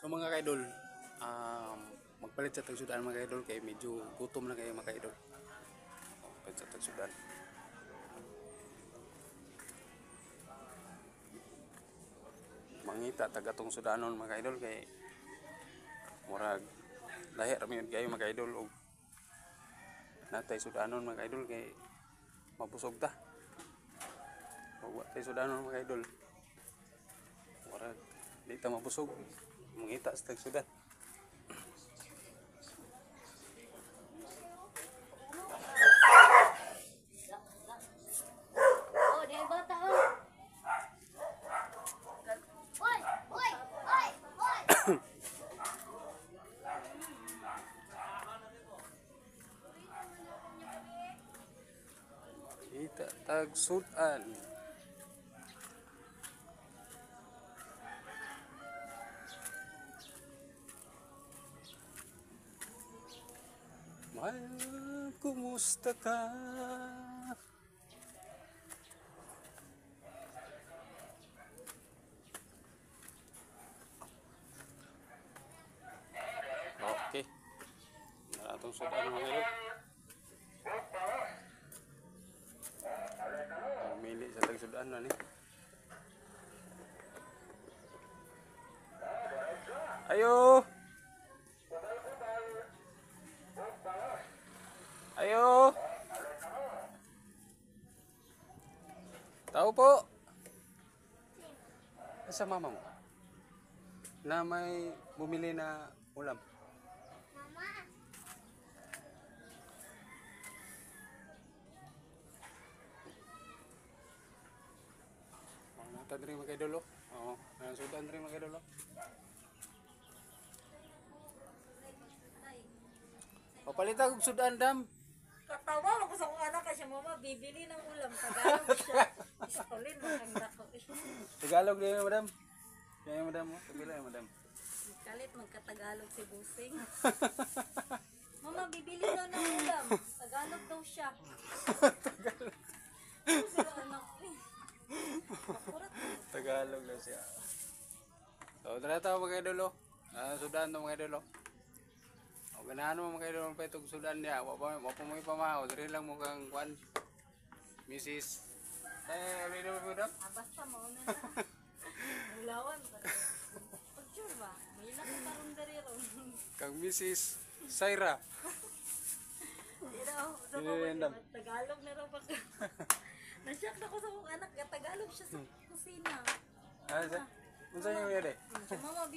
So mga kaidol, magpalit sa tagsudan mga kaidol kay medyo gutom na kayo mga kaidol. Magpalit sa tagsudan. Mangita tagatong sudanon mga kaidol kay murag lahi ra mi kayo mga kaidol og natay sudanon mga kaidol kay mabusog ta. Og wa tay sudanon mga kaidol. Murag di ta mabusog. Mangita sa tagsudan. Oh, dia bata oh. Oi, oi, oi, oi. Kita tagsudan. Mahal, kumusta ka? Okay. Naratong sudan mga kaidol. Mili sa tagsudan na ni. Ayo. Ayo. Tao po. Asa mama mo? Na may bumili na ulam. Mama. Nata diri mga kaidol. Oo, nang sudan diri mga kaidol. Papalita og sudan dam. Katawa ako sa kong anak kasi mama bibili ng ulam. Tagalog siya. Iskolin maganda ko. Tagalog din madam. Kaya madam mo, kabila madam. Kalit magkatagalog si Busing. Mama bibili daw ng ulam. Tagalog daw siya. Tagalog. Sila anak ko eh. Makurat. Tagalog na siya. So, tara mga idolo. Sudan to mga idolo. O ganahan mo mga idolo pa itong sudan niya. Wapa mo ipamahaw. Dari lang mo kang kwan. Mrs. Ano mo madam? Basta mauna na. Ulawan. Pag-sure ba? May ilang karong dari ron. Kang Mrs. Saira. Tagalog na raw pag... Nasyak na ko sa kong anak. Tagalog siya sa kusina. Ano sa? Ano sa inyo yun eh? Mama,